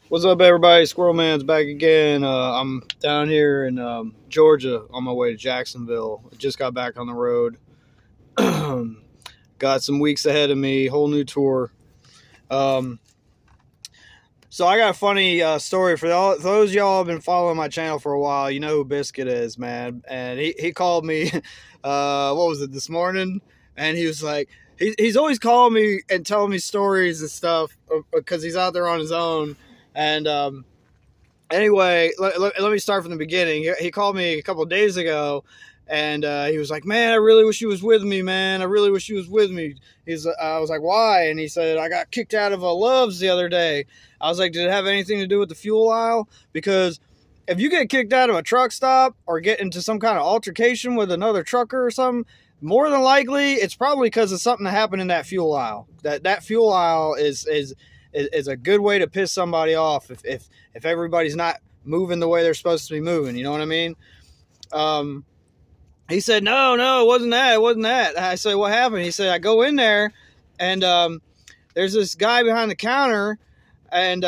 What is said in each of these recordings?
What's up, everybody? Squirrel Man's back again. I'm down here in Georgia on my way to Jacksonville. I just got back on the road. Got some weeks ahead of me, whole new tour. Um, so I got a funny story for those y'all have been following my channel for a while. You know who Biscuit is, man. And he called me, what was it, this morning? And he was like, he's always calling me and telling me stories and stuff because he's out there on his own. And anyway, let me start from the beginning. He called me a couple of days ago, and he was like, "Man, I really wish you was with me, man. I really wish you was with me." I was like, "Why?" And he said, "I got kicked out of a Love's the other day." I was like, "Did it have anything to do with the fuel aisle?" Because if you get kicked out of a truck stop or get into some kind of altercation with another trucker or something, more than likely it's probably because of something that happened in that fuel aisle. That fuel aisle is a good way to piss somebody off if everybody's not moving the way they're supposed to be moving. You know what I mean? Um, he said, no, it wasn't that. It wasn't that. I said, what happened? He said, I go in there and there's this guy behind the counter and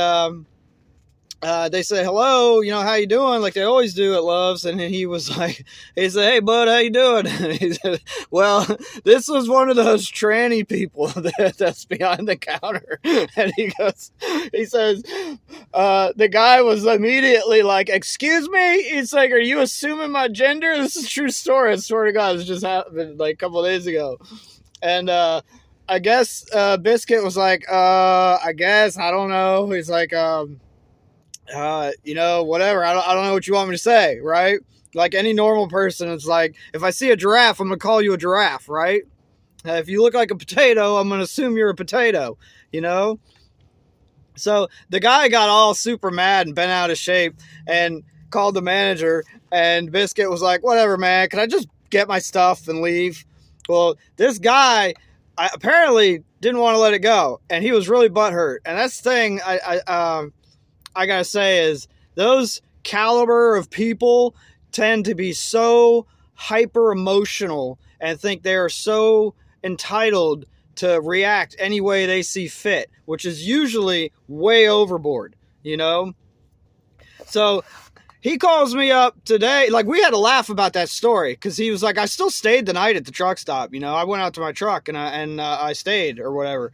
they say hello, how you doing, like they always do at Love's. And then he said, hey bud, how you doing? And he said, well, this was one of those tranny people that's behind the counter. And he says, the guy was immediately like, excuse me. He's like, are you assuming my gender? This is a true story. I swear to God, this just happened like a couple of days ago. And I guess Biscuit was like, I guess, I don't know. He's like, whatever. I don't know what you want me to say, right? Like any normal person, it's like, if I see a giraffe, I'm going to call you a giraffe, right? If you look like a potato, I'm going to assume you're a potato, you know? So the guy got all super mad and bent out of shape and called the manager, and Biscuit was like, whatever, man, can I just get my stuff and leave? Well, this guy apparently didn't want to let it go, and he was really butthurt. And that's the thing I gotta say is those caliber of people tend to be so hyper emotional and think they are so entitled to react any way they see fit, which is usually way overboard, you know? So he calls me up today. Like, we had a laugh about that story because he was like, I still stayed the night at the truck stop. I went out to my truck and I stayed or whatever.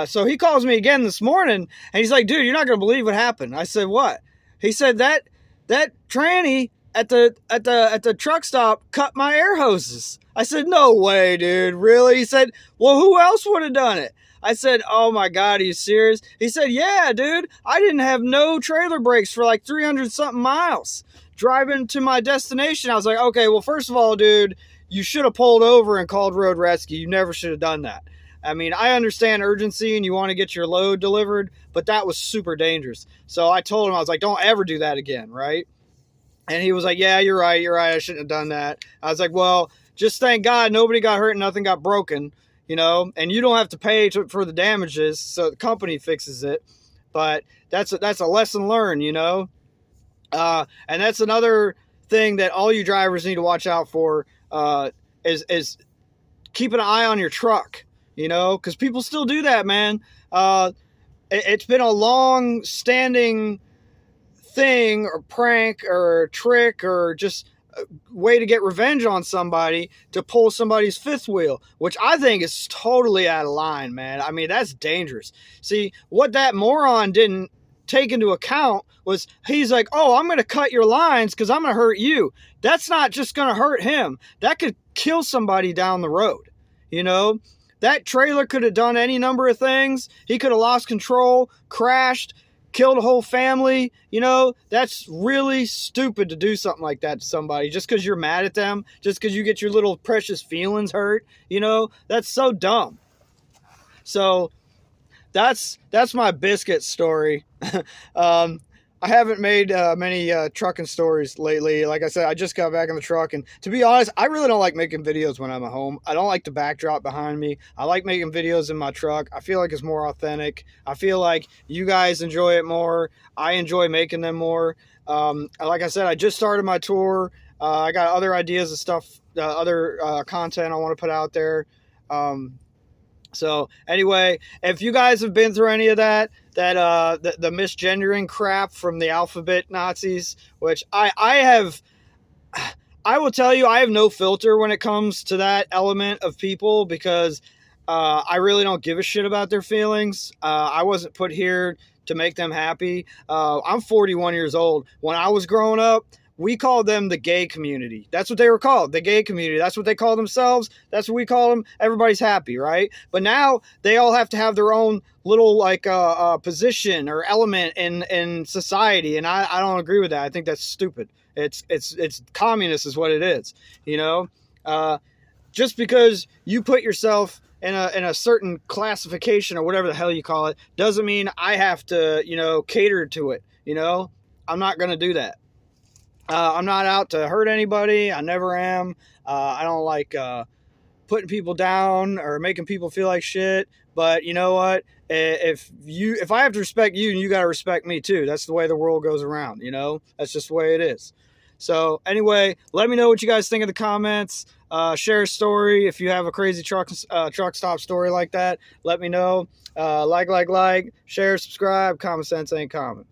So he calls me again this morning and he's like, dude, you're not going to believe what happened. I said, what? He said that tranny at the truck stop cut my air hoses. I said, no way, dude. Really? He said, well, who else would have done it? I said, oh my God, are you serious? He said, yeah, dude, I didn't have no trailer brakes for like 300 something miles driving to my destination. I was like, okay, well, first of all, dude, you should have pulled over and called road rescue. You never should have done that. I mean, I understand urgency and you want to get your load delivered, but that was super dangerous. So I told him, I was like, don't ever do that again, right? And he was like, yeah, you're right. I shouldn't have done that. I was like, well, just thank God nobody got hurt and nothing got broken, and you don't have to pay for the damages, so the company fixes it. But that's a lesson learned, and that's another thing that all you drivers need to watch out for, is keep an eye on your truck, because people still do that, man. It's been a long standing thing or prank or trick or just a way to get revenge on somebody to pull somebody's fifth wheel, which I think is totally out of line, man. I mean, that's dangerous. See, what that moron didn't take into account was he's like, oh, I'm going to cut your lines because I'm going to hurt you. That's not just going to hurt him. That could kill somebody down the road. That trailer could have done any number of things. He could have lost control, crashed, killed a whole family. That's really stupid to do something like that to somebody just because you're mad at them, just because you get your little precious feelings hurt. That's so dumb. So that's my Biscuit story. I haven't made many trucking stories lately. Like I said, I just got back in the truck, and to be honest, I really don't like making videos when I'm at home. I don't like the backdrop behind me. I like making videos in my truck. I feel like it's more authentic. I feel like you guys enjoy it more. I enjoy making them more. Like I said, I just started my tour. I got other ideas of stuff, other content I want to put out there. So anyway, if you guys have been through any of the misgendering crap from the alphabet Nazis, which I have, I will tell you, I have no filter when it comes to that element of people, because I really don't give a shit about their feelings. I wasn't put here to make them happy. I'm 41 years old. When I was growing up, we called them the gay community. That's what they were called, the gay community. That's what they call themselves. That's what we call them. Everybody's happy, right? But now they all have to have their own little like position or element in society, and I don't agree with that. I think that's stupid. It's communist is what it is, you know. Just because you put yourself in a certain classification or whatever the hell you call it doesn't mean I have to, you know, cater to it. You know, I'm not going to do that. I'm not out to hurt anybody. I never am. I don't like putting people down or making people feel like shit. But you know what? If I have to respect you, you got to respect me too. That's the way the world goes around. You know, that's just the way it is. So anyway, let me know what you guys think in the comments. Share a story if you have a crazy truck stop story like that. Let me know. Like, share, subscribe. Common sense ain't common.